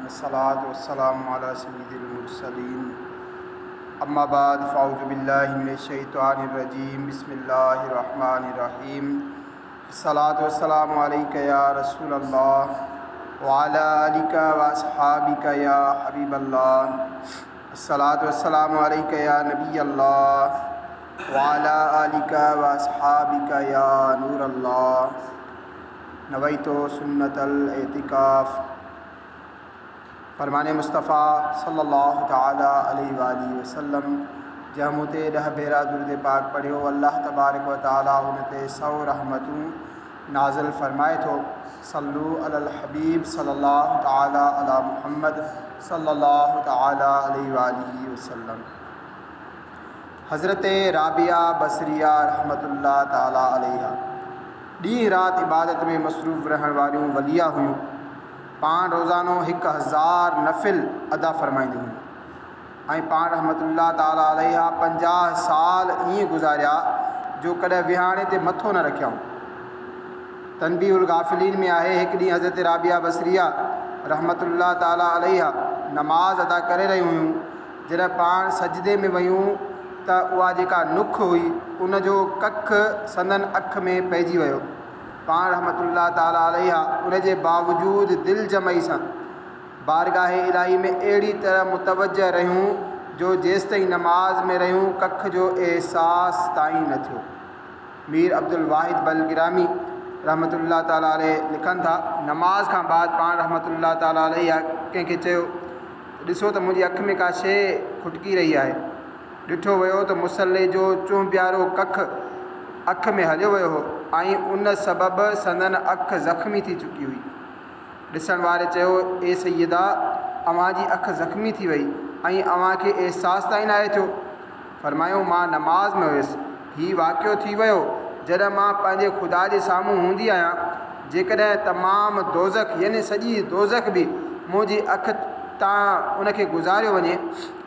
الصلاۃ والسلام علی سید المرسلین اما بعد فاعوذ باللہ من الشیطان الرجیم بسم اللہ الرحمن الرحیم الصلاۃ والسلام علیک یا رسول اللہ وعلی آلک واصحابک یا حبیب اللہ الصلاۃ والسلام علیک یا نبی اللہ وعلی آلک واصحابک یا نور اللہ نویت سنت الاعتکاف فرمان مصطفیٰ صلی اللہ تعالیٰ علیہ وآلہ وسلم جہمتے ڈہ بیرا درود پاک پڑھو اللہ تبارک و تعالیٰ انتے سو رحمتوں نازل فرمائے تو صلو علی الحبیب صلی اللہ تعالیٰ علی محمد صلی اللہ تعالیٰ علیہ وآلہ وسلم۔ حضرت رابعہ بصریہ رحمۃ اللہ تعالیٰ علیہ ڈی رات عبادت میں مصروف رہن والیوں ولیہ ہوئیں، پان روزانو 1000 نفل ادا فرمائندی ہوئیں، پان رحمت اللہ تعالیٰ علیہ 50 سال گزاریا جو کدھے وہانے تے متھو نہ رکھیا ہوں۔ تنبیہ الغافلین میں آئے ایک ڈی حضرت رابعہ بصریہ رحمت اللہ تعالیٰ علیہ نماز ادا کرے رہی ہوئیں، جڏहिं پان سجدے میں ویوں تا اُہا جیکا نُکھ ہوئی ان جو ککھ سندن اکھ میں پئجی ویو۔ پان رحمت اللہ تعالیٰ علیہ ان جے باوجود دل جمعی سان بارگاہ الہی میں اہڑی طرح متوجہ رہوں جو جیستائیں نماز میں رہوں ککھ جو احساس تائیں نہ تھو۔ میر عبد الواحد بلگرامی رحمت اللہ تعالیٰ علیہ لکھن تھا، نماز کا بعد پان رحمت اللہ تعالیٰ علیہ کنहिं खे چयो ॾिसो त मुंहिंजी अखि में का शइ खुटकी रही आहे। ॾिठो वियो त मुसले जो चुंबियारो कख अख में हलियो वियो हो ऐं उन सबबि संदन अखि ज़ख़्मी थी चुकी हुई। ॾिसण वारे चयो ए सैयदा अव्हांजी अखि ज़ख़्मी थी वई ऐं अव्हांखे अहसासु ताईं न आहे थियो। फरमायो मां नमाज़ में हुयुसि। हीउ वाक़ियो थी वियो जॾहिं मां पंहिंजे ख़ुदा जे साम्हूं हूंदी आहियां। जेकॾहिं तमामु दोज़ख यानी सॼी दोज़ख बि मुंहिंजी अखि तां उनखे गुज़ारियो वञे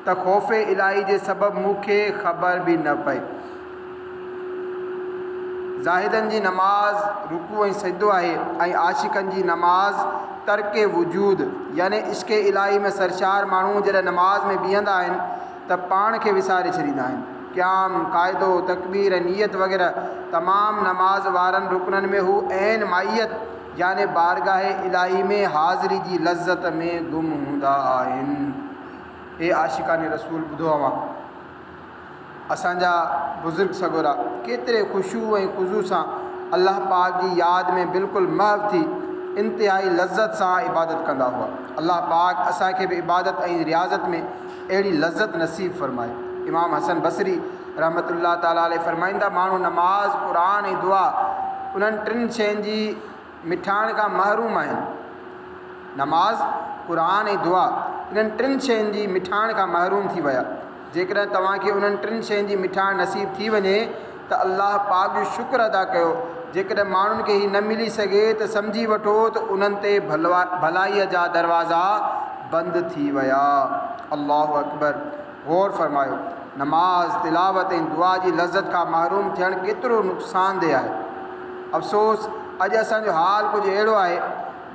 त ख़ौफ़ इलाही जे सबबि मूंखे ख़बर बि न पए। ज़ाहिदनि जी नमाज़ रुकू ऐं सजदो आहे ऐं आशिक़नि जी नमाज़ तर्क वजूद यानी इश्क़ इलाही में सरशार माण्हू जॾहिं नमाज़ में बीहंदा आहिनि त पाण खे विसारे छॾींदा आहिनि। क़याम क़ाइदो तकबीर ऐं नियत वग़ैरह तमामु नमाज़ वारनि रुकननि में हू ऐन माइयत यानी बारगाह इलाही में हाज़िरी जी लज़्ज़त में गुम हूंदा आहिनि। ए आशिक़ान रसूल ॿुधो अवां असांजा बुज़ुर्ग सगोरा केतिरे ख़ुशू ऐं ख़ुज़ू सां अल्लाह पाक जी यादि में बिल्कुलु महव थी इंतिहाई लज़्ज़त सां इबादत कंदा हुआ। अल्लाह पाक असांखे बि इबादत ऐं रियाज़त में अहिड़ी लज़्ज़त नसीब फ़रमाए। इमाम हसन बसरी रहमतुल्लाह ताला अलैह फरमाईंदा माण्हू नमाज़ क़ुरान ऐं दुआ उन्हनि 3 शयुनि जी मिठाण खां महरूम आहिनि। नमाज़ क़ुरान ऐं दुआ इन्हनि 3 शयुनि जी मिठाण खां महरूम थी विया। जेकॾहिं तव्हांखे उन्हनि 3 शयुनि जी मिठाण नसीब थी वञे त अल्लाह पाक जो शुक्र अदा कयो। जेकॾहिं माण्हुनि खे हीउ न मिली सघे त सम्झी वठो त उन्हनि ते भलाईअ जा दरवाज़ा बंदि थी विया। अल्लाहु अकबर। गौर फरमायो नमाज़ तिलावत ऐं दुआ जी लज़्ज़त खां महरूम थियणु केतिरो नुक़सानदेह आहे। अफ़सोस अॼु असांजो हाल कुझु अहिड़ो आहे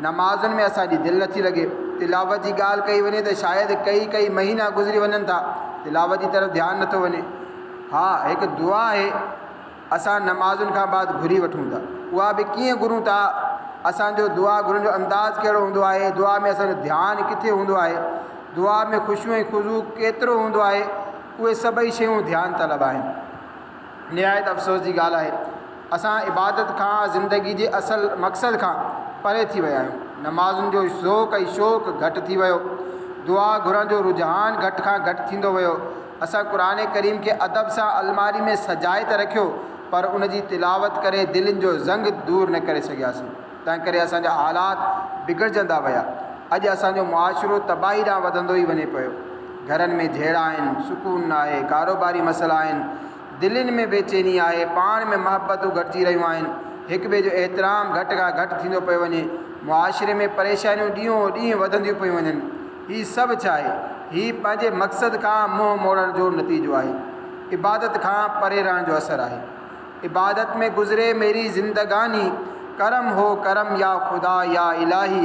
नमाज़ुनि में असांजी दिलि नथी लॻे। तिलावत जी ॻाल्हि कई वञे त शायदि कई महीना गुज़री वञनि था तिलावत जी तरफ़ ध्यानु नथो वञे। हा हिकु दुआ आहे असां नमाज़ुनि खां बाद घुरी वठूं था। उहा बि कीअं घुरूं था असांजो दुआ घुरण जो अंदाज़ कहिड़ो हूंदो आहे, दुआ में असांजो ध्यानु किथे हूंदो आहे, दुआ में ख़ुशू ऐं ख़ुज़ू केतिरो हूंदो आहे, उहे सभई शयूं ध्यानु तलब आहिनि। निहायत अफ़सोस जी ॻाल्हि आहे असां इबादत खां ज़िंदगी जे असल मक़सद खां परे थी विया आहियूं। नमाज़ुनि जो ज़ौक़ ऐं शौक़ घटि थी वियो। दुआ घुरण जो रुझान घटि खां घटि थींदो वियो। असां क़ुरान करीम खे अदब सां अलमारी में सजाए त रखियो पर उन जी तिलावत करे दिलनि जो ज़ंग दूर न करे सघियासीं। तंहिं करे असांजा हालात बिगड़जंदा विया। अॼु असांजो मुआशिरो तबाही ॾांहुं वधंदो ई वञे पियो। घरनि में झेड़ा आहिनि, सुकून न आहे, कारोबारी मसइला आहिनि, दिलनि में बेचैनी आहे, पाण में महबतूं घटिजी रहियूं आहिनि, हिक ॿिए जो एतिराम घटि खां घटि थींदो पियो वञे, मुआशिरे में परेशानियूं ॾींहों ॾींहुं वधंदियूं पियूं वञनि। हीउ सभु छा आहे? हीउ पंहिंजे मक़सद खां मुंहुं मोड़ण जो नतीजो आहे। इबादत खां परे रहण जो असरु आहे। इबादत में गुज़रे मेरी ज़िंदगानी करम हो करम या खुदा या इलाही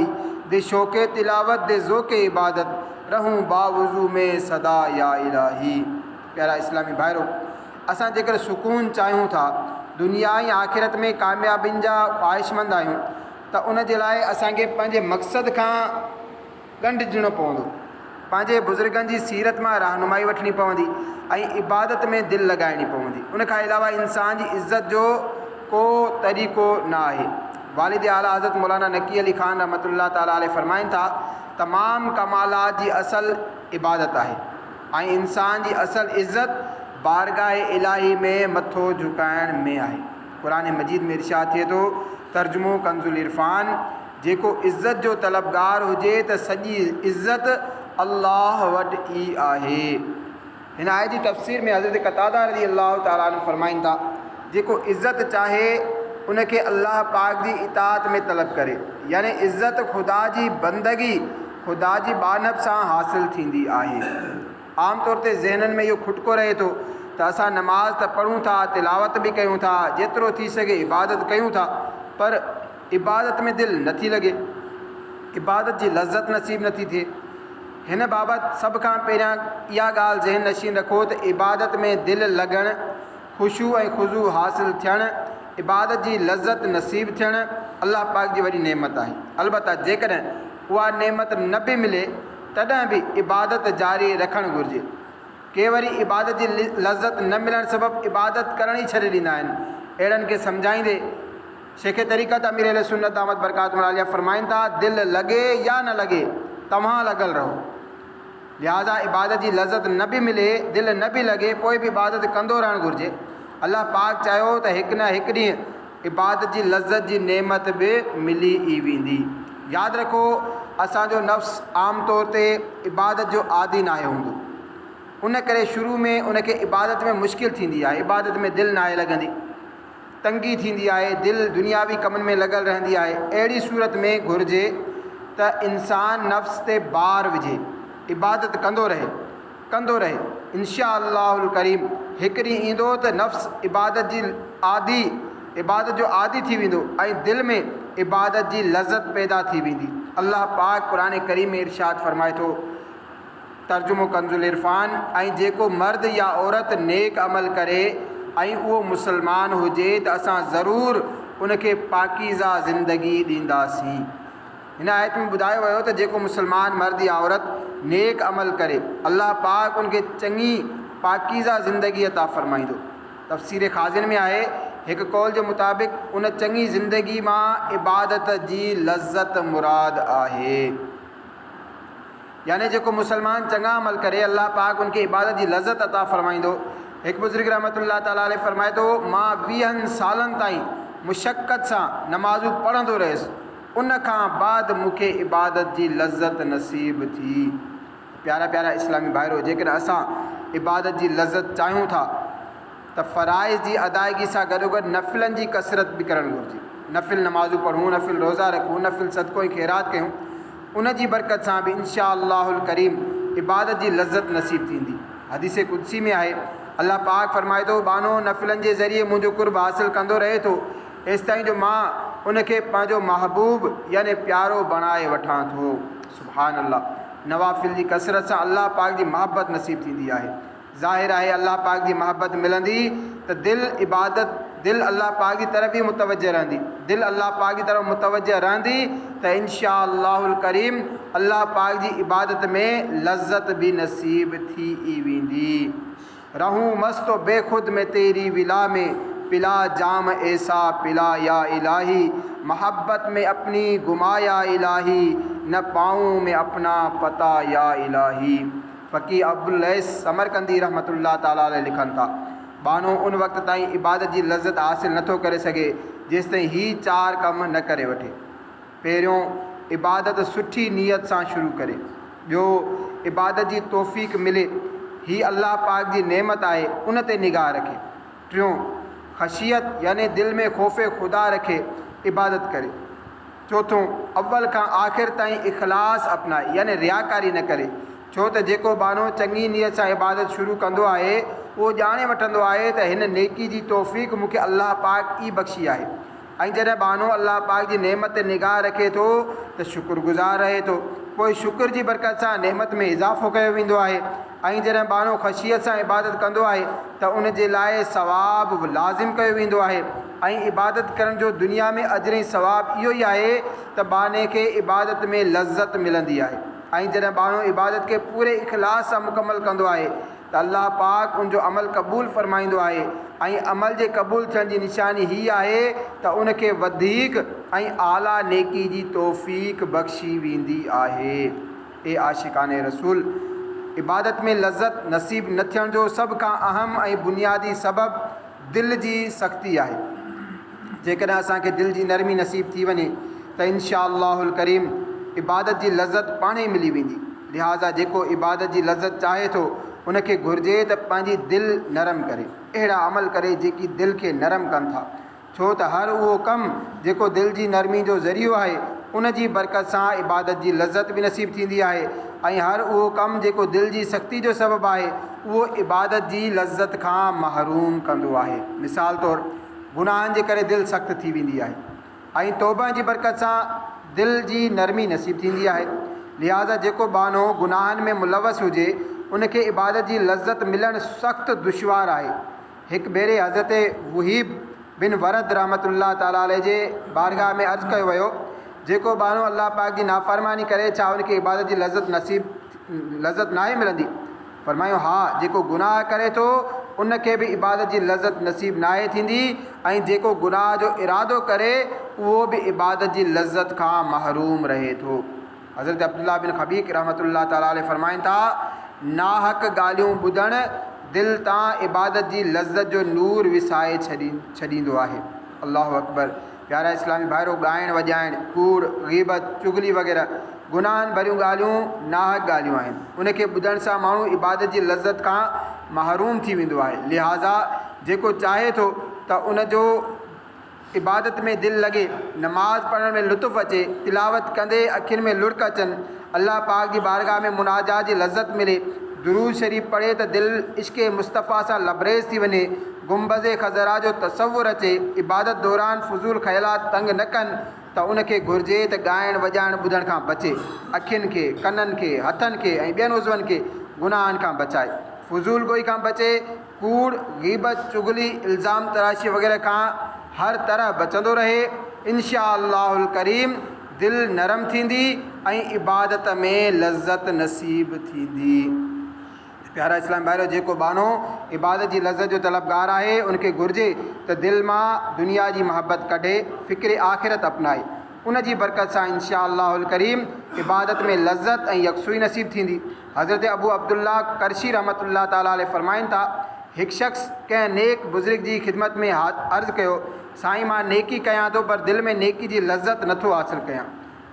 دے شوق تلاوت دے ذوق عبادت رہوں باوضو میں صدا یا الہی۔ پیارا اسلامی بھائرو، اساں جیکر سکون چاہیوں تھا، دنیا ऐं آخرت में कामयाबियुनि जा ख़्वाहिशमंद आहियूं त उन जे लाइ असांखे पंहिंजे मक़सद खां ॻंढि ॾियणो पवंदो, पंहिंजे बुज़ुर्गनि जी सीरत मां रहनुमाई वठणी पवंदी ऐं इबादत में दिलि लॻाइणी पवंदी। उन खां अलावा इंसान जी इज़त जो को तरीक़ो न आहे। वालिद आला हज़रत मौलाना नकी अली ख़ान रहमतुल्लाह ताला अलैह फरमाइनि था, तमामु कमालात जी असल इबादत आहे ऐं इंसान जी असल इज़त बारगाह इलाही में मथो झुकाइण में आहे। क़ुरान मजीद में इरशाद थिए थो, तर्जुमो कंजुल इरफान, जेको इज़त जो तलबगार हुजे त सॼी इज़त अल्लाह वटि ई आहे। हिन आयत जी तफ़सीर में हज़रत क़तादा रज़ी अल्लाह ताला अन्हु फरमाइनि था, जेको इज़त चाहे उनखे अल्लाह पाक जी इताअत में तलब करे, यानी इज़त ख़ुदा जी बंदगी, ख़ुदा जी बानब सां हासिल थींदी आहे। आम तौर ते ज़हननि में इहो खुटको रहे थो त असां नमाज़ त पढ़ूं था, तिलावत बि कयूं था, जेतिरो थी सघे इबादत कयूं था, पर इबादत में दिलि नथी लॻे, इबादत जी लज़त नसीब नथी थिए। हिन बाबति सभ खां पहिरियां इहा ॻाल्हि ज़हन नशीन रखो त इबादत में दिलि लॻणु, ख़ुशू ऐं ख़ुज़ू हासिल थियणु, इबादत जी लज़त नसीब थियणु अल्लाह पाक जी वॾी नेमत आहे। अलबत्ता जेकॾहिं उहा नेमत न बि मिले तॾहिं बि इबादत जारी रखणु घुरिजे। के वरी इबादत जी लज़त न मिलण सबबु इबादत करण ई छॾे ॾींदा आहिनि। अहिड़नि खे सम्झाईंदे शेख तरीक़त अमीर अहले सुन्नत अहमद बरकातुहू आलिया फरमाइनि था, दिलि लॻे या न लॻे तव्हां लॻल रहो। लिहाज़ा इबादत जी लज़त न बि मिले, दिलि न बि लॻे, पोइ बि इबादत कंदो रहणु घुरिजे। अल्लाह पाक चयो त हिकु न हिकु ॾींहुं इबादत जी लज़त जी नेमत बि मिली ई वेंदी। यादि रखो, असांजो नफ़्स आम तौर ते इबादत जो आदी न आहे हूंदो, उन करे शुरू में उनखे इबादत में मुश्किल थींदी आहे, इबादत में दिलि न आहे लॻंदी, तंगी थींदी आहे, दिलि दुनियावी कमनि में लॻल रहंदी आहे। अहिड़ी सूरत में घुरिजे त इंसान नफ़्स ते बार विझे, इबादत कंदो रहे। इंशा अल्लाहुल करीम हिकु ॾींहुं ईंदो त नफ़्स इबादत जो आदी थी वेंदो ऐं दिलि में इबादत जी लज़त पैदा थी वेंदी। अल्लाह पाक क़ुरान करीम में इरशाद फरमाए थो, तर्जुमो कंजुल इरफान, ऐं जेको मर्द या औरत नेक अमल करे ऐं उहो मुसलमान हुजे त असां ज़रूरु उनखे पाकीज़ा ज़िंदगी ॾींदासीं। हिन आयत में ॿुधायो वियो त जेको मुसलमान मर्द या औरत नेक अमल करे, अल्लाह पाक उनखे चङी पाकीज़ा ज़िंदगी अता फ़रमाईंदो। तफ़सीर ख़ाज़िन में आहे, हिकु कौल जे मुताबिक़ उन चङी ज़िंदगी मां इबादत जी लज़त मुराद आहे। यानी जेको मुसलमान चङा अमल करे, अल्लाह पाक उनखे इबादत जी लज़त अता फ़रमाईंदो। हिकु बुज़ुर्ग रहमतुल्लाह ताला अलैह फरमाए थो, मां 20 सालनि ताईं मुशक़त सां नमाज़ूं पढ़ंदो रहियुसि, उन खां बाद मूंखे इबादत जी लज़त नसीब थी। प्यारा प्यारा इस्लामी भाइरो, जेकॾहिं असां इबादत जी लज़त चाहियूं था त फ़राइज़ जी अदायगी सां गॾोगॾु नफ़िलनि जी कसरत बि करणु घुरिजे। नफ़िल नमाज़ूं पढ़ूं, नफ़िल रोज़ा रखूं, नफ़िल सदको ऐं ख़ैरात कयूं, उन जी बरकत सां बि इंशा अल्लाहुल करीम इबादत जी लज़त नसीब थींदी। हदीस कुदसी में आहे, अल्लाह पाक फरमाए थो, बानो नफ़िलनि जे ज़रिए मुंहिंजो कुर्ब हासिल कंदो रहे थो एसिताईं जो मां उनखे पंहिंजो महबूब यानी प्यारो बणाए वठां थो। सुभान अल्लाह। नवाफ़िल जी कसरत सां अल्लाह पाक जी महबत नसीब थींदी आहे। ज़ाहिर आहे अल्लाह पाक जी महबत मिलंदी त दिलि अल्लाह पाक जी तरफ़ ई मुतवजह रहंदी। दिलि अल्लाह पाक जी तरफ़ मुतवजह रहंदी त इंशा अल्लाहुल करीम अल्लाह पाक जी इबादत में लज़त बि नसीब थी ई वेंदी। रहूं मस्त बेखुद में तेरी विला में, पिला जाम ऐसा पिला या इलाही, मोहब्बत में अपनी गुमाया इलाही, न पाऊँ में अपना पता या इलाही। फ़क़ीह अब्दुल लैस समरकंदी रहमतुल्लाह ताला अलैह लिखनि था, बानो उन वक़्त ताईं इबादत जी लज़त हासिल नथो करे सघे जेसि ताईं ही 4 कम न करे वठे। पहिरियों, इबादत सुठी नीयत सां शुरू करे। ॿियो, इबादत जी तौफ़ीक़ मिले, ही अल्लाह पाक जी नेमत आहे, उन ते निगाह रखे। टियों, ख़शियत यानी दिलि में ख़ौफ़ ख़ुदा रखे इबादत करे। चौथों, अव्वल खां आख़िर ताईं इख़लास अपनाए यानी रियाकारी न करे, छो त जेको बानो चङी नीयत सां इबादत शुरू कंदो आहे उहो ॼाणे वठंदो आहे त हिन नेकी जी तौफ़ीक़ मूंखे अल्लाह पाक ई बख़्शी आहे। ऐं जॾहिं बानो अल्लाह पाक जी नेमत ते निगाह रखे थो त शुक्रगुज़ार रहे थो, पोइ शुक्र जी बरकत सां नेमत में इज़ाफ़ो कयो वेंदो आहे। ऐं जॾहिं बानो ख़शियत सां इबादत कंदो आहे त उन जे लाइ सवाबु लाज़िम कयो वेंदो आहे। ऐं इबादत करण जो दुनिया में अजर ऐं सवाबु इहो ई आहे त बाने खे इबादत में लज़्ज़त मिलंदी आहे। ऐं जॾहिं बानो इबादत खे पूरे इख़लास सां मुकमल कंदो आहे त अल्लाह पाक उनजो अमल क़बूल फ़रमाईंदो आहे। ऐं अमल जे क़बूल थियण जी निशानी हीअ आहे त उनखे वधीक ऐं आला नेकी जी तौफ़ीक़ बख़्शी वेंदी आहे। ए आशिक़ाने रसूल, इबादत में लज़्ज़त नसीब न थियण जो सभ खां अहम ऐं बुनियादी सबबु दिलि जी सख़्ती आहे। जेकॾहिं असांखे दिलि जी नरमी नसीब थी वञे त इंशाअल्लाहुल करीम इबादत जी लज़्ज़त पाणे ई मिली वेंदी। लिहाज़ा जेको इबादत जी लज़्ज़त चाहे थो उनखे घुरिजे त पंहिंजी दिलि नरम करे, अहिड़ा अमल करे जेकी दिलि खे नरम कनि था। छो त हर उहो कमु जेको दिलि जी नरमी जो ज़रियो आहे उन जी बरकत सां इबादत जी लज़्ज़त बि नसीब थींदी आहे। ऐं हर उहो कमु जेको दिलि जी सख़्ती जो सबबु आहे उहो इबादत जी लज़्ज़त खां महरूम कंदो आहे। मिसाल तौरु गुनाहनि जे करे दिलि सख़्तु थी वेंदी आहे ऐं तौबा जी बरकत सां दिलि जी नरमी नसीब थींदी आहे। लिहाज़ा जेको बानो गुनाहनि में मुलवस हुजे उनखे इबादत जी लज़्ज़त मिलणु सख़्तु दुश्वार आहे। हिकु भेरे हज़रत वहीब बिन वरद रहमतुल्लाह ताला अलैह जे बारगाह में अर्ज़ु कयो वियो, जेको बानो अल्लाह पाक जी नाफ़रमानी करे छा उनखे इबादत जी लज़्ज़त नाहे मिलंदी? फ़रमायो हा, जेको गुनाह करे थो उनखे बि इबादत जी लज़्ज़त नसीब नाहे थींदी ऐं जेको गुनाह जो इरादो करे उहो बि इबादत जी लज़्ज़त खां महरूम रहे थो। हज़रत अब्दुल्लाह बिन ख़बीक रहमतुल्लाह ताला अलैह फ़रमाइनि था, नाहक ॻाल्हियूं ॿुधणु दिलि तां इबादत जी लज़्ज़त जो नूर विसाए छॾींदो आहे। अल्लाहु अकबर। प्यारा इस्लामी भाइरो, ॻाइणु वॼाइणु, कूड़, ग़ीबत, चुगली वग़ैरह गुनाहनि भरियूं ॻाल्हियूं नाहक ॻाल्हियूं आहिनि। उनखे ॿुधण सां माण्हू इबादत जी लज़्ज़त खां महरूम थी वेंदो आहे। लिहाज़ा जेको चाहे थो त उनजो इबादत में दिलि लॻे, नमाज़ पढ़ण में लुत्फ़ अचे, तिलावत कंदे अखियुनि में लुढ़क अचनि, अल्लाह पाक जी बारगाह में मुनाजात जी लज़्ज़त मिले, दुरूद शरीफ़ पढ़े त दिलि इश्क़े मुस्तफ़ा सां लबरेज़ थी वञे, गुंबज़े ख़ज़रा जो तसव्वुर अचे, इबादत दौरान फ़ुज़ूल ख़यालात तंग न कनि त उनखे घुरिजे त ॻाइणु वॼाइणु ॿुधण खां बचे, अखियुनि खे, कननि खे, हथनि खे ऐं ॿियनि उज़वनि खे गुनाहनि खां बचाए, फ़ुज़ूल गोई खां बचे, कूड़, ग़ीबत, चुगली, इल्ज़ाम तराशी वग़ैरह खां हर तरह बचंदो रहे। इंशाअल्लाहुल करीम दिलि नरम थींदी ऐं इबादत में लज़्ज़त नसीब थींदी। प्यारा इस्लाम भाइरो, जेको बानो इबादत जी लज़्ज़त जो तलबगार आहे उनखे घुरिजे त दिलि मां दुनिया जी मोहब्बत कढे, फ़िक्र आख़िरत अपनाए, उन जी बरकत सां इंशाअल्लाहुल करीम इबादत में लज़्ज़त ऐं यकसूई नसीब थींदी। हज़रत अबू अब्दुल्ला करशी रहमतुल्लाह ताला अलैह फ़रमाइनि था, हिकु शख़्स कंहिं नेक बुज़ुर्ग जी ख़िदमत में अर्ज़ु कयो, साईं मां नेकी कयां थो पर दिलि में नेकी जी लज़्ज़त नथो हासिलु कयां।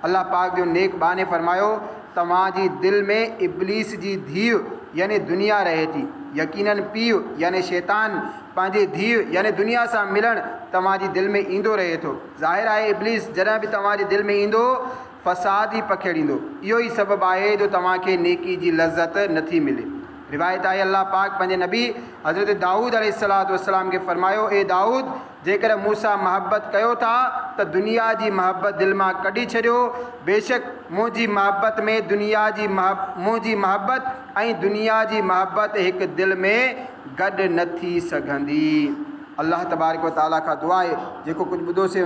अल्लाह पाक जो नेक बाने फ़रमायो, तव्हांजी दिलि में इब्लीस जी धीउ यानी दुनिया रहे थी, यकीनन पीउ यानी शैतान पंहिंजी धीउ यानी दुनिया सां मिलणु तव्हांजी दिलि में ईंदो रहे थो। ज़ाहिर आहे इब्लीस जॾहिं बि तव्हांजी दिलि में ईंदो फ़साद ई पखेड़ींदो। इहो ई सबबु आहे जो तव्हांखे नेकी जी लज़्ज़त नथी मिले। रिवायत आहे अल्लाह पाक पंहिंजे नबी हज़रत दाऊद अलैहिस्सलाम खे फ़रमायो, ए दाऊद, जेकर मूंसां महबत कयो था त दुनिया जी महबत दिलि मां कढी छॾियो। बेशक मुंहिंजी महबत में मुंहिंजी महबत ऐं दुनिया जी महबत हिकु दिलि में गॾु न थी सघंदी। अल्लाह तबारक व तआला खां दुआ आहे जेको कुझु ॿुधोसीं